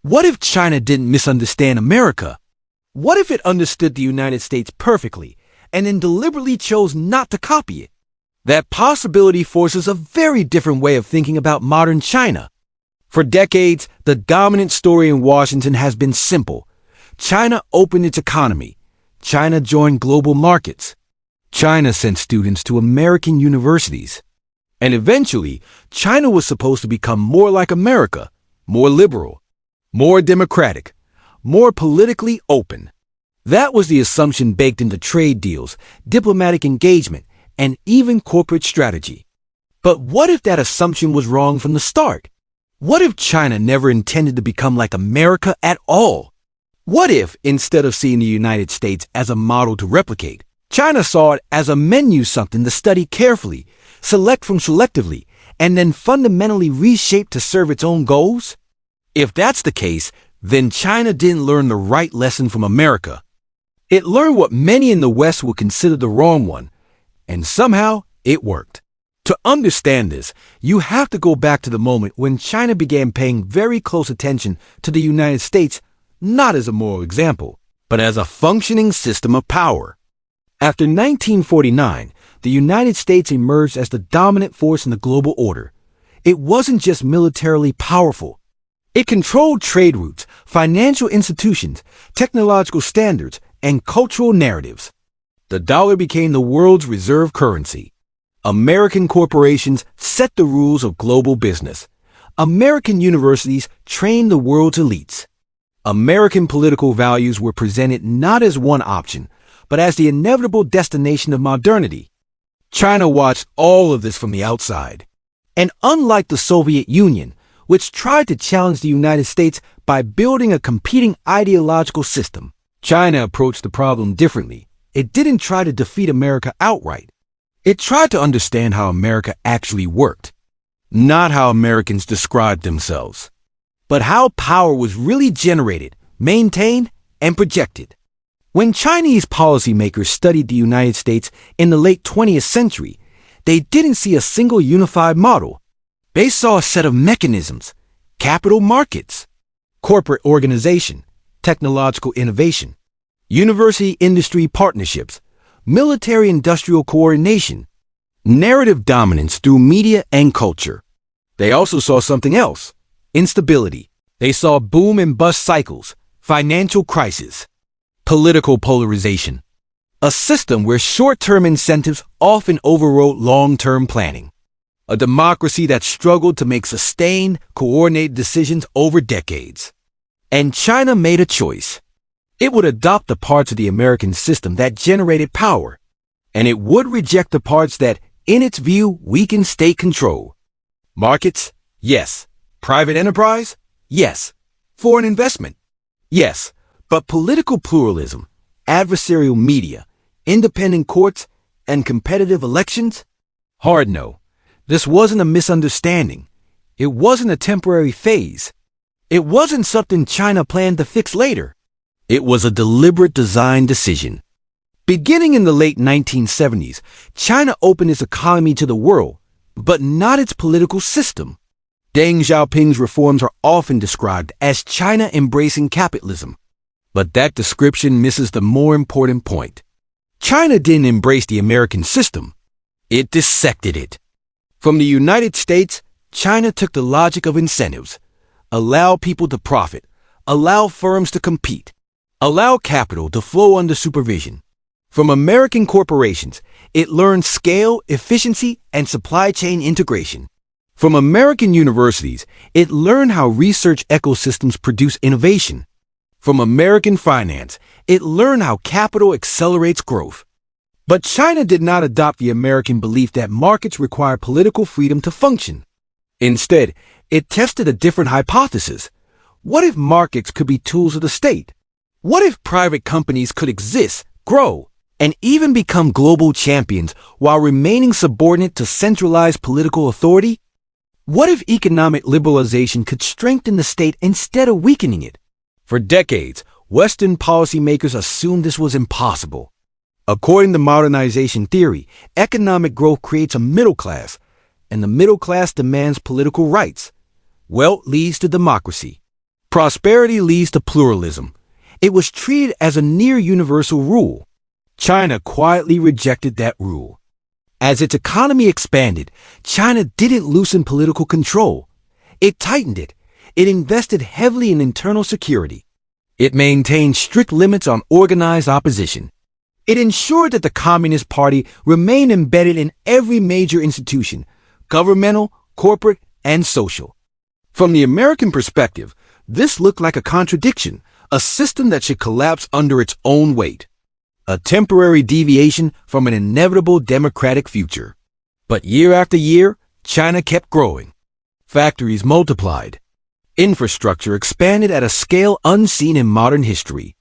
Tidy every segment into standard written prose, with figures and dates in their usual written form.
What if China didn't misunderstand America? What if it understood the United States perfectly and then deliberately chose not to copy it? That possibility forces a very different way of thinking about modern China. For decades, the dominant story in Washington has been simple. China opened its economy. China joined global markets. China sent students to American universities. And eventually, China was supposed to become more like America, more liberal, more democratic, more politically open. That was the assumption baked into trade deals, diplomatic engagement, and even corporate strategy. But what if that assumption was wrong from the start? What if China never intended to become like America at all? What if, instead of seeing the United States as a model to replicate, China saw it as a menu, something to study carefully, select from selectively, and then fundamentally reshape to serve its own goals? If that's the case, then China didn't learn the right lesson from America. It learned what many in the West would consider the wrong one, and somehow it worked. To understand this, you have to go back to the moment when China began paying very close attention to the United States, not as a moral example, but as a functioning system of power. After 1949, the United States emerged as the dominant force in the global order. It wasn't just militarily powerful. It controlled trade routes, financial institutions, technological standards, and cultural narratives. The dollar became the world's reserve currency. American corporations set the rules of global business. American universities trained the world's elites. American political values were presented not as one option, but as the inevitable destination of modernity. China watched all of this from the outside. And unlike the Soviet Union, which tried to challenge the United States by building a competing ideological system, China approached the problem differently. It didn't try to defeat America outright. It tried to understand how America actually worked, not how Americans described themselves, but how power was really generated, maintained, and projected. When Chinese policymakers studied the United States in the late 20th century, they didn't see a single unified model. They saw a set of mechanisms: capital markets, corporate organization, technological innovation, university-industry partnerships, military-industrial coordination, narrative dominance through media and culture. They also saw something else: instability. They saw boom and bust cycles, financial crisis, political polarization, a system where short-term incentives often overrode long-term planning, a democracy that struggled to make sustained, coordinated decisions over decades. And China made a choice. It would adopt the parts of the American system that generated power, and it would reject the parts that, in its view, weakened state control. Markets? Yes. Private enterprise? Yes. Foreign investment? Yes. But political pluralism, adversarial media, independent courts, and competitive elections? Hard no. This wasn't a misunderstanding. It wasn't a temporary phase. It wasn't something China planned to fix later. It was a deliberate design decision. Beginning in the late 1970s, China opened its economy to the world, but not its political system. Deng Xiaoping's reforms are often described as China embracing capitalism. But that description misses the more important point. China didn't embrace the American system. It dissected it. From the United States, China took the logic of incentives. Allow people to profit. Allow firms to compete. Allow capital to flow under supervision. From American corporations, it learned scale, efficiency, and supply chain integration. From American universities, it learned how research ecosystems produce innovation. From American finance, it learned how capital accelerates growth. But China did not adopt the American belief that markets require political freedom to function. Instead, it tested a different hypothesis. What if markets could be tools of the state? What if private companies could exist, grow, and even become global champions while remaining subordinate to centralized political authority? What if economic liberalization could strengthen the state instead of weakening it? For decades, Western policymakers assumed this was impossible. According to modernization theory, economic growth creates a middle class, and the middle class demands political rights. Wealth leads to democracy. Prosperity leads to pluralism. It was treated as a near-universal rule. China quietly rejected that rule. As its economy expanded, China didn't loosen political control. It tightened it. It invested heavily in internal security. It maintained strict limits on organized opposition. It ensured that the Communist Party remained embedded in every major institution, governmental, corporate, and social. From the American perspective, this looked like a contradiction, a system that should collapse under its own weight. A temporary deviation from an inevitable democratic future. But year after year, China kept growing. Factories multiplied. Infrastructure expanded at a scale unseen in modern history.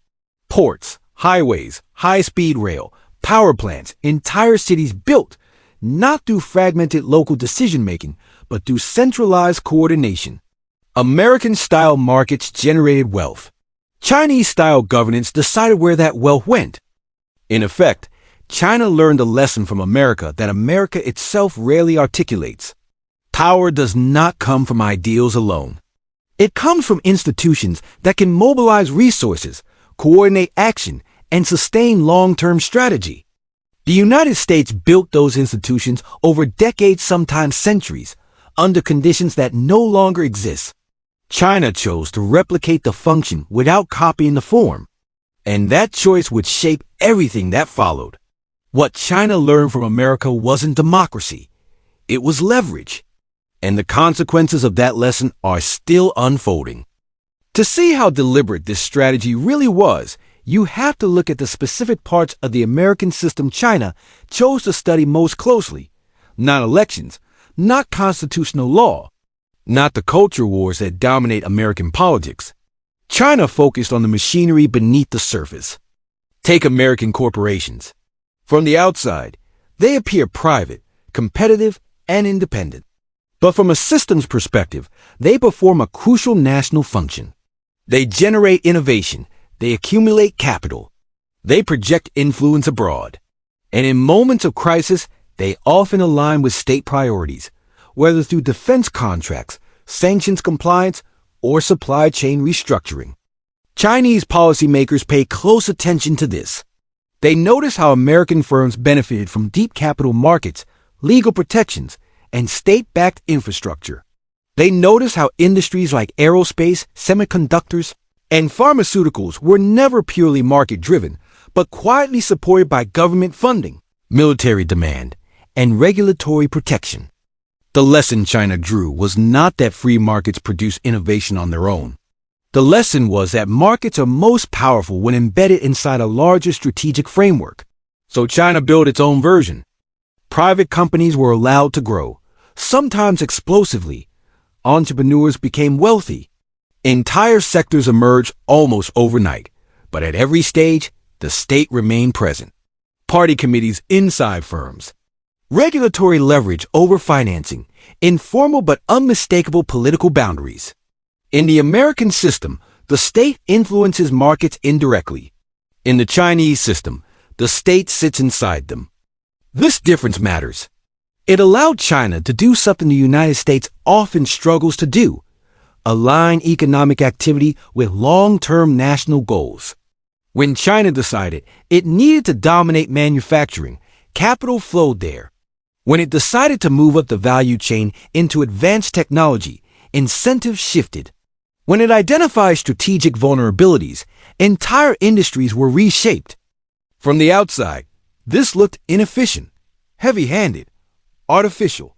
Ports, highways, high-speed rail, power plants, entire cities built, not through fragmented local decision-making, but through centralized coordination. American-style markets generated wealth. Chinese-style governance decided where that wealth went. In effect, China learned a lesson from America that America itself rarely articulates. Power does not come from ideals alone. It comes from institutions that can mobilize resources, coordinate action, and sustain long-term strategy. The United States built those institutions over decades, sometimes centuries, under conditions that no longer exist. China chose to replicate the function without copying the form. And that choice would shape everything that followed. What China learned from America wasn't democracy. It was leverage. And the consequences of that lesson are still unfolding. To see how deliberate this strategy really was, you have to look at the specific parts of the American system China chose to study most closely. Not elections, not constitutional law, not the culture wars that dominate American politics. China focused on the machinery beneath the surface. Take American corporations. From the outside, they appear private, competitive, and independent. But from a systems perspective, they perform a crucial national function. They generate innovation. They accumulate capital. They project influence abroad. And in moments of crisis, they often align with state priorities, whether through defense contracts, sanctions compliance, or supply chain restructuring. Chinese policymakers pay close attention to this. They notice how American firms benefited from deep capital markets, legal protections, and state-backed infrastructure. They notice how industries like aerospace, semiconductors, and pharmaceuticals were never purely market-driven, but quietly supported by government funding, military demand, and regulatory protection. The lesson China drew was not that free markets produce innovation on their own. The lesson was that markets are most powerful when embedded inside a larger strategic framework. So China built its own version. Private companies were allowed to grow, sometimes explosively. Entrepreneurs became wealthy. Entire sectors emerged almost overnight, but at every stage, the state remained present. Party committees inside firms. Regulatory leverage over financing, informal but unmistakable political boundaries. In the American system, the state influences markets indirectly. In the Chinese system, the state sits inside them. This difference matters. It allowed China to do something the United States often struggles to do: align economic activity with long-term national goals. When China decided it needed to dominate manufacturing, capital flowed there. When it decided to move up the value chain into advanced technology, incentives shifted. When it identified strategic vulnerabilities, entire industries were reshaped. From the outside, this looked inefficient, heavy-handed, artificial,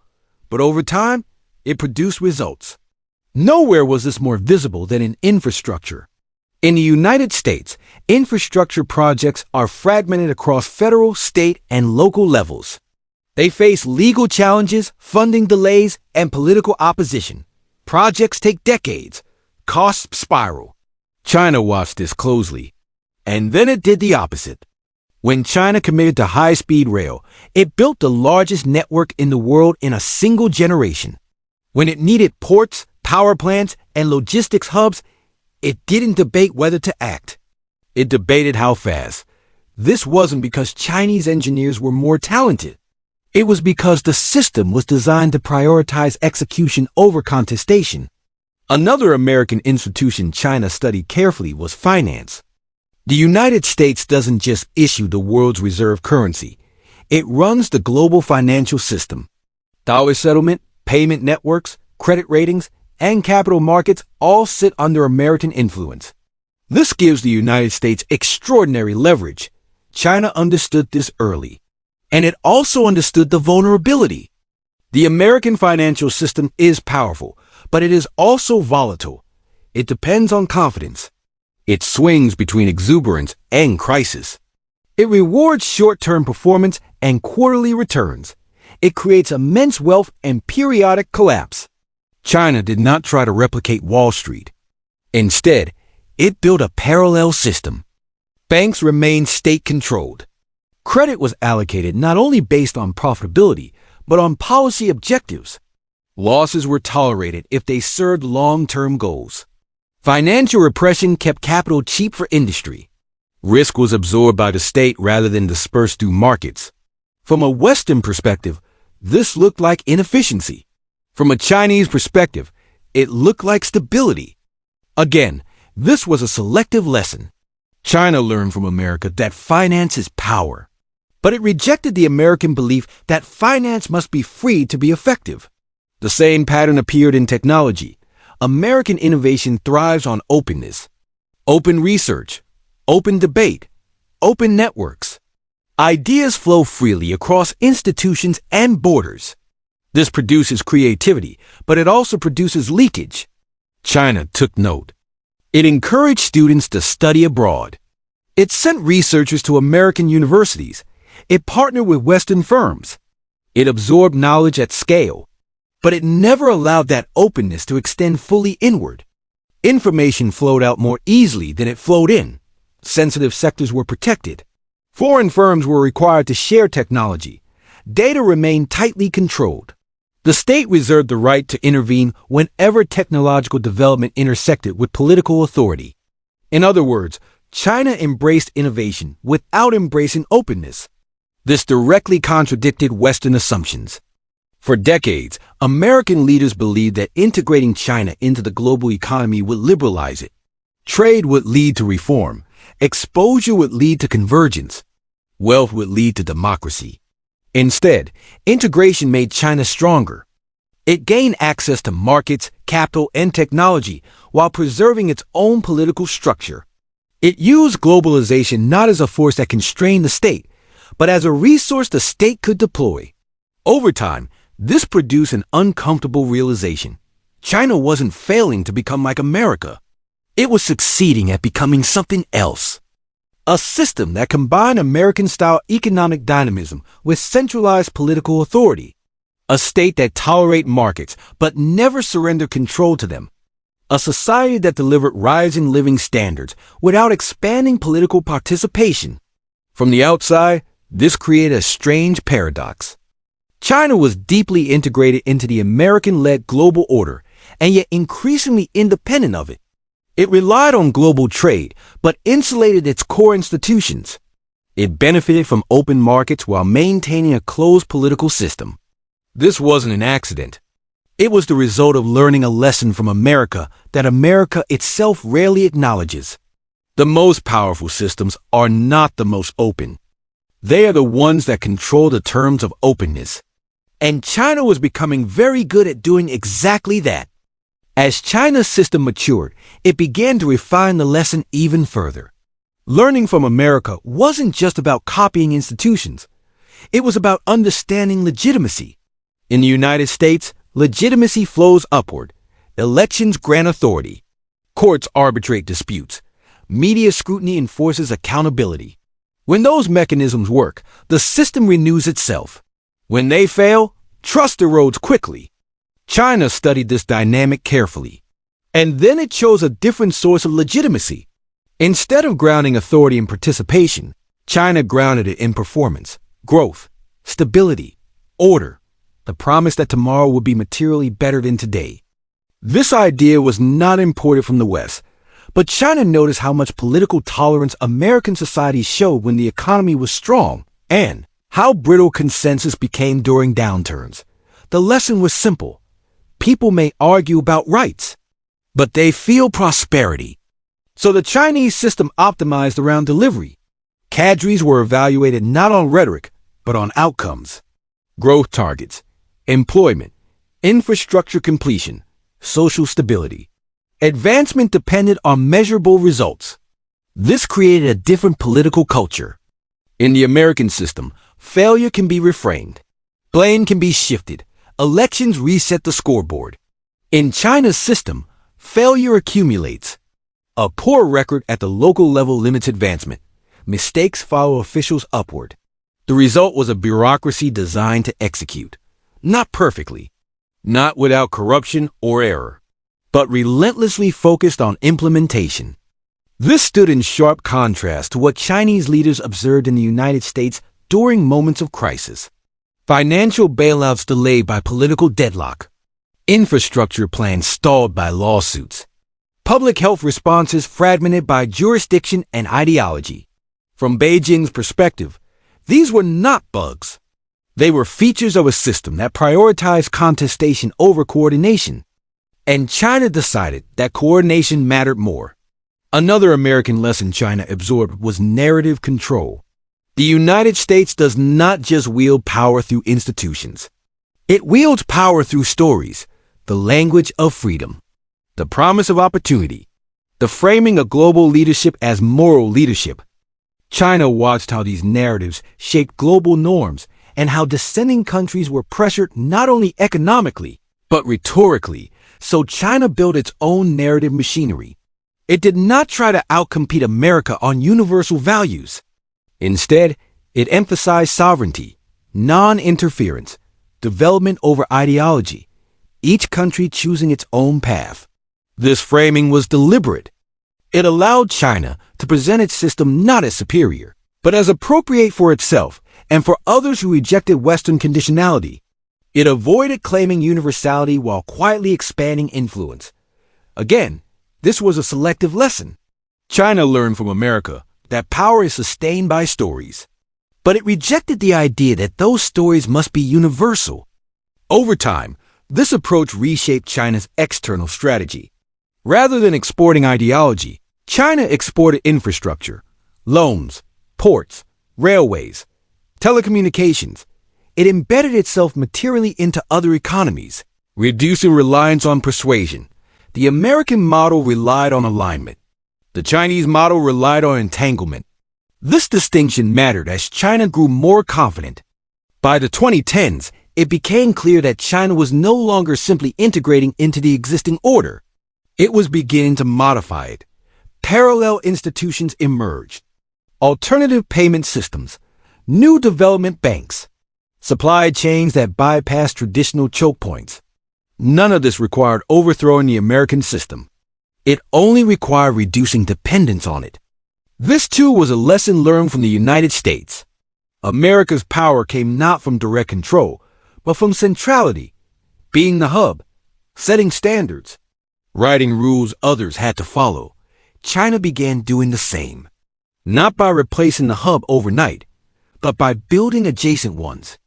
but over time, it produced results. Nowhere was this more visible than in infrastructure. In the United States, infrastructure projects are fragmented across federal, state, and local levels. They face legal challenges, funding delays, and political opposition. Projects take decades. Costs spiral. China watched this closely. And then it did the opposite. When China committed to high-speed rail, it built the largest network in the world in a single generation. When it needed ports, power plants, and logistics hubs, it didn't debate whether to act. It debated how fast. This wasn't because Chinese engineers were more talented. It was because the system was designed to prioritize execution over contestation. Another American institution China studied carefully was finance. The United States doesn't just issue the world's reserve currency. It runs the global financial system. Dollar settlement, payment networks, credit ratings, and capital markets all sit under American influence. This gives the United States extraordinary leverage. China understood this early. And it also understood the vulnerability. The American financial system is powerful, but it is also volatile. It depends on confidence. It swings between exuberance and crisis. It rewards short-term performance and quarterly returns. It creates immense wealth and periodic collapse. China did not try to replicate Wall Street. Instead, it built a parallel system. Banks remained state-controlled. Credit was allocated not only based on profitability, but on policy objectives. Losses were tolerated if they served long-term goals. Financial repression kept capital cheap for industry. Risk was absorbed by the state rather than dispersed through markets. From a Western perspective, this looked like inefficiency. From a Chinese perspective, it looked like stability. Again, this was a selective lesson. China learned from America that finance is power. But it rejected the American belief that finance must be free to be effective. The same pattern appeared in technology. American innovation thrives on openness. Open research, open debate, open networks. Ideas flow freely across institutions and borders. This produces creativity, but it also produces leakage. China took note. It encouraged students to study abroad. It sent researchers to American universities. It partnered with Western firms. It absorbed knowledge at scale. But it never allowed that openness to extend fully inward. Information flowed out more easily than it flowed in. Sensitive sectors were protected. Foreign firms were required to share technology. Data remained tightly controlled. The state reserved the right to intervene whenever technological development intersected with political authority. In other words, China embraced innovation without embracing openness. This directly contradicted Western assumptions. For decades, American leaders believed that integrating China into the global economy would liberalize it. Trade would lead to reform. Exposure would lead to convergence. Wealth would lead to democracy. Instead, integration made China stronger. It gained access to markets, capital, and technology while preserving its own political structure. It used globalization not as a force that constrained the state, but as a resource the state could deploy. Over time, this produced an uncomfortable realization. China wasn't failing to become like America. It was succeeding at becoming something else. A system that combined American-style economic dynamism with centralized political authority. A state that tolerated markets but never surrendered control to them. A society that delivered rising living standards without expanding political participation. From the outside, this created a strange paradox. China was deeply integrated into the American-led global order and yet increasingly independent of it. It relied on global trade, but insulated its core institutions. It benefited from open markets while maintaining a closed political system. This wasn't an accident. It was the result of learning a lesson from America that America itself rarely acknowledges. The most powerful systems are not the most open. They are the ones that control the terms of openness. And China was becoming very good at doing exactly that. As China's system matured, it began to refine the lesson even further. Learning from America wasn't just about copying institutions. It was about understanding legitimacy. In the United States, legitimacy flows upward. Elections grant authority. Courts arbitrate disputes. Media scrutiny enforces accountability. When those mechanisms work, the system renews itself. When they fail, trust erodes quickly. China studied this dynamic carefully. And then it chose a different source of legitimacy. Instead of grounding authority in participation, China grounded it in performance, growth, stability, order, the promise that tomorrow would be materially better than today. This idea was not imported from the West, but China noticed how much political tolerance American society showed when the economy was strong and how brittle consensus became during downturns. The lesson was simple. People may argue about rights. but they feel prosperity. So the Chinese system optimized around delivery. Cadres were evaluated not on rhetoric, but on outcomes. Growth targets, employment, infrastructure completion, social stability. Advancement depended on measurable results. This created a different political culture. In the American system, failure can be reframed. Blame can be shifted. Elections reset the scoreboard. In China's system, failure accumulates. A poor record at the local level limits advancement. Mistakes follow officials upward. The result was a bureaucracy designed to execute. Not perfectly, not without corruption or error, but relentlessly focused on implementation. This stood in sharp contrast to what Chinese leaders observed in the United States during moments of crisis. Financial bailouts delayed by political deadlock. Infrastructure plans stalled by lawsuits. Public health responses fragmented by jurisdiction and ideology. From Beijing's perspective, these were not bugs. They were features of a system that prioritized contestation over coordination. And China decided that coordination mattered more. Another American lesson China absorbed was narrative control. The United States does not just wield power through institutions. It wields power through stories, the language of freedom, the promise of opportunity, the framing of global leadership as moral leadership. China watched how these narratives shaped global norms and how dissenting countries were pressured not only economically, but rhetorically. So China built its own narrative machinery. It did not try to outcompete America on universal values. Instead, it emphasized sovereignty, non-interference, development over ideology, each country choosing its own path. This framing was deliberate. It allowed China to present its system not as superior, but as appropriate for itself and for others who rejected Western conditionality. It avoided claiming universality while quietly expanding influence. Again, this was a selective lesson. China learned from America that power is sustained by stories, but it rejected the idea that those stories must be universal. Over time, this approach reshaped China's external strategy. Rather than exporting ideology, China exported infrastructure, loans, ports, railways, telecommunications. It embedded itself materially into other economies, reducing reliance on persuasion. The American model relied on alignment. The Chinese model relied on entanglement. This distinction mattered as China grew more confident. By the 2010s, it became clear that China was no longer simply integrating into the existing order. It was beginning to modify it. Parallel institutions emerged. Alternative payment systems, new development banks, supply chains that bypassed traditional choke points. None of this required overthrowing the American system. It only required reducing dependence on it. This too was a lesson learned from the United States. America's power came not from direct control, but from centrality, being the hub, setting standards, writing rules others had to follow. China began doing the same, not by replacing the hub overnight, but by building adjacent ones.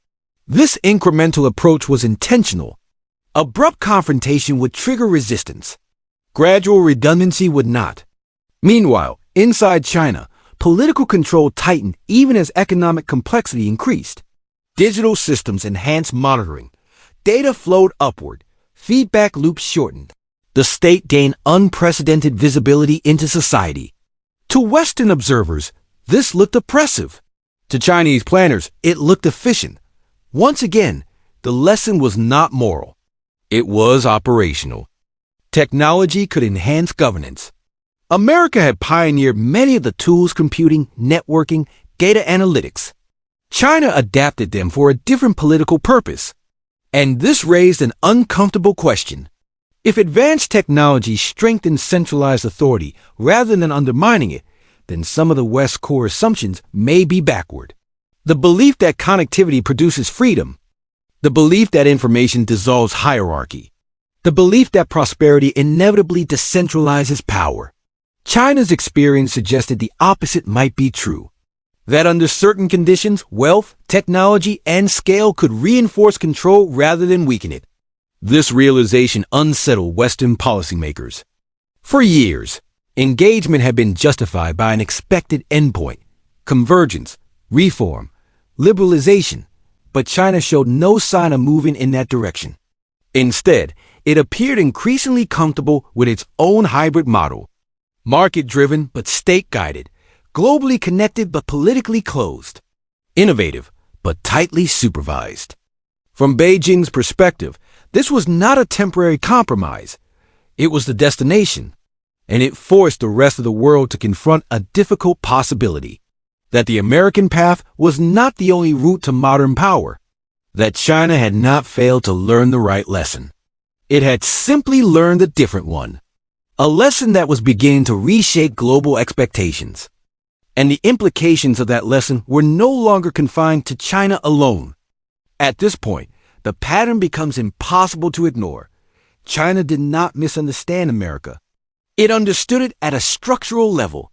This incremental approach was intentional. Abrupt confrontation would trigger resistance. Gradual redundancy would not. Meanwhile, inside China, political control tightened even as economic complexity increased. Digital systems enhanced monitoring. Data flowed upward. Feedback loops shortened. The state gained unprecedented visibility into society. To Western observers, this looked oppressive. To Chinese planners, it looked efficient. Once again, the lesson was not moral. It was operational. Technology could enhance governance. America had pioneered many of the tools computing, networking, data analytics. China adapted them for a different political purpose. And this raised an uncomfortable question. If advanced technology strengthened centralized authority rather than undermining it, then some of the West's core assumptions may be backward. The belief that connectivity produces freedom. The belief that information dissolves hierarchy. The belief that prosperity inevitably decentralizes power. China's experience suggested the opposite might be true. That under certain conditions, wealth, technology, and scale could reinforce control rather than weaken it. This realization unsettled Western policymakers. For years, engagement had been justified by an expected endpoint: convergence, reform, liberalization, but China showed no sign of moving in that direction. Instead, it appeared increasingly comfortable with its own hybrid model: market-driven but state-guided, globally connected but politically closed, innovative but tightly supervised. From Beijing's perspective, this was not a temporary compromise. It was the destination, and it forced the rest of the world to confront a difficult possibility: that the American path was not the only route to modern power, that China had not failed to learn the right lesson. It had simply learned a different one, a lesson that was beginning to reshape global expectations. And the implications of that lesson were no longer confined to China alone. At this point, the pattern becomes impossible to ignore. China did not misunderstand America. It understood it at a structural level.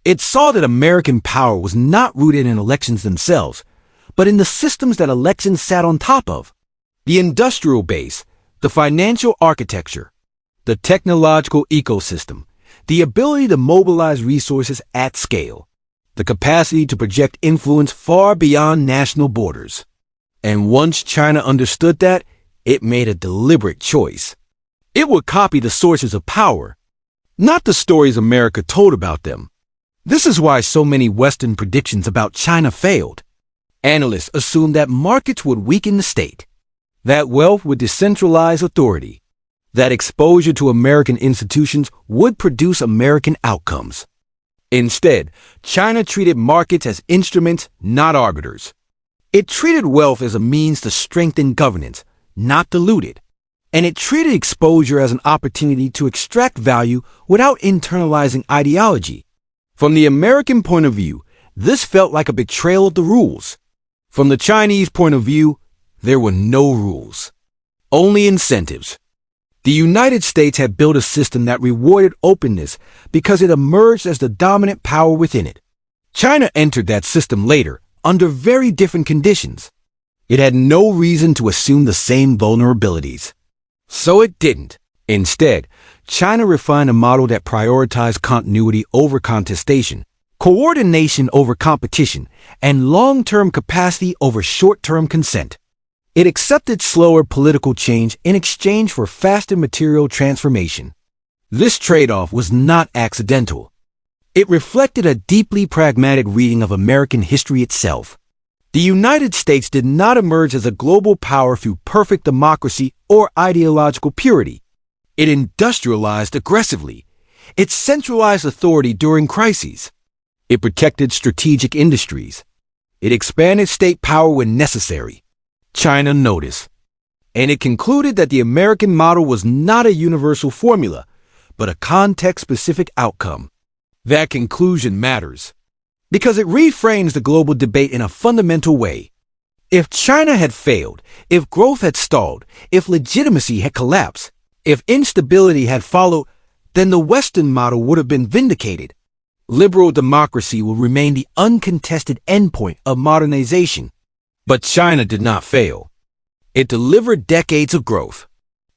It saw that American power was not rooted in elections themselves, but in the systems that elections sat on top of: the industrial base, the financial architecture, the technological ecosystem, the ability to mobilize resources at scale, the capacity to project influence far beyond national borders. And once China understood that, it made a deliberate choice. It would copy the sources of power, not the stories America told about them. This is why so many Western predictions about China failed. Analysts assumed that markets would weaken the state, that wealth would decentralize authority, that exposure to American institutions would produce American outcomes. Instead, China treated markets as instruments, not arbiters. It treated wealth as a means to strengthen governance, not dilute it. And it treated exposure as an opportunity to extract value without internalizing ideology. From the American point of view, this felt like a betrayal of the rules. From the Chinese point of view, there were no rules, only incentives. The United States had built a system that rewarded openness because it emerged as the dominant power within it. China entered that system later, under very different conditions. It had no reason to assume the same vulnerabilities. So it didn't. Instead, China refined a model that prioritized continuity over contestation, coordination over competition, and long-term capacity over short-term consent. It accepted slower political change in exchange for faster material transformation. This trade-off was not accidental. It reflected a deeply pragmatic reading of American history itself. The United States did not emerge as a global power through perfect democracy or ideological purity. It industrialized aggressively. It centralized authority during crises. It protected strategic industries. It expanded state power when necessary. China noticed, and it concluded that the American model was not a universal formula, but a context-specific outcome. That conclusion matters, because it reframes the global debate in a fundamental way. If China had failed, if growth had stalled, if legitimacy had collapsed, if instability had followed, then the Western model would have been vindicated. Liberal democracy will remain the uncontested endpoint of modernization. But China did not fail. It delivered decades of growth.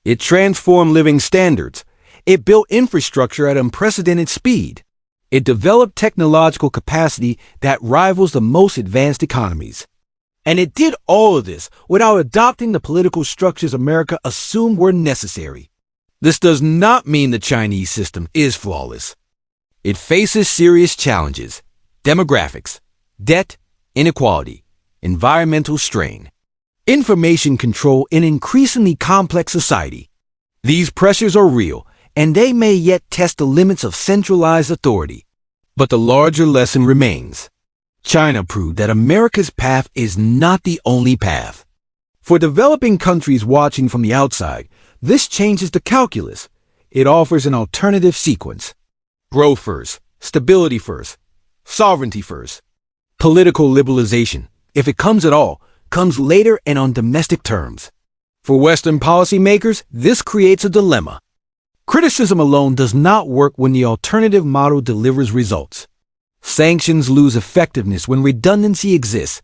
It transformed living standards. It built infrastructure at unprecedented speed. It developed technological capacity that rivals the most advanced economies. And it did all of this without adopting the political structures America assumed were necessary. This does not mean the Chinese system is flawless. It faces serious challenges: demographics, debt, inequality, environmental strain, information control in an increasingly complex society. These pressures are real, and they may yet test the limits of centralized authority. But the larger lesson remains. China proved that America's path is not the only path. For developing countries watching from the outside, this changes the calculus. It offers an alternative sequence: growth first, stability first, sovereignty first. Political liberalization, if it comes at all, comes later and on domestic terms. For Western policymakers, this creates a dilemma. Criticism alone does not work when the alternative model delivers results. Sanctions lose effectiveness when redundancy exists.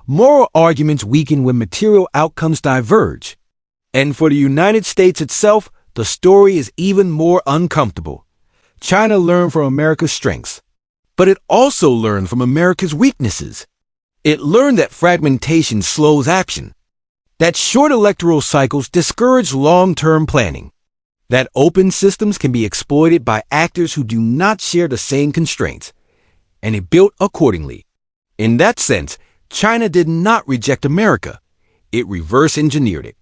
Moral arguments weaken when material outcomes diverge. And for the United States itself, the story is even more uncomfortable. China learned from America's strengths, but it also learned from America's weaknesses. It learned that fragmentation slows action, that short electoral cycles discourage long-term planning, that open systems can be exploited by actors who do not share the same constraints, and it built accordingly. In that sense, China did not reject America. It reverse-engineered it.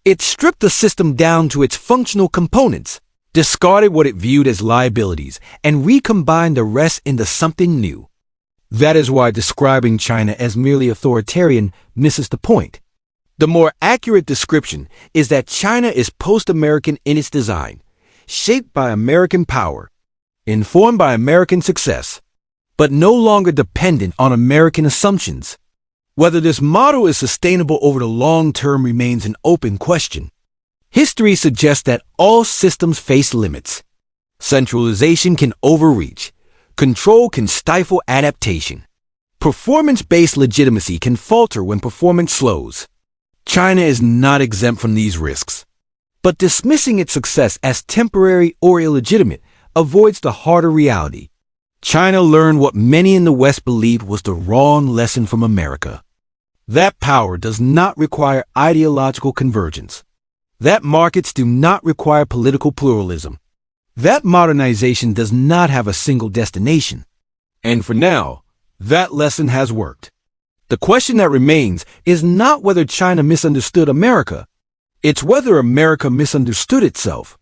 It stripped the system down to its functional components, discarded what it viewed as liabilities, and recombined the rest into something new. That is why describing China as merely authoritarian misses the point. The more accurate description is that China is post-American in its design, shaped by American power, informed by American success, but no longer dependent on American assumptions. Whether this model is sustainable over the long term remains an open question. History suggests that all systems face limits. Centralization can overreach. Control can stifle adaptation. Performance-based legitimacy can falter when performance slows. China is not exempt from these risks. But dismissing its success as temporary or illegitimate avoids the harder reality. China learned what many in the West believed was the wrong lesson from America. That power does not require ideological convergence. That markets do not require political pluralism. That modernization does not have a single destination. And for now, that lesson has worked. The question that remains is not whether China misunderstood America. It's whether America misunderstood itself.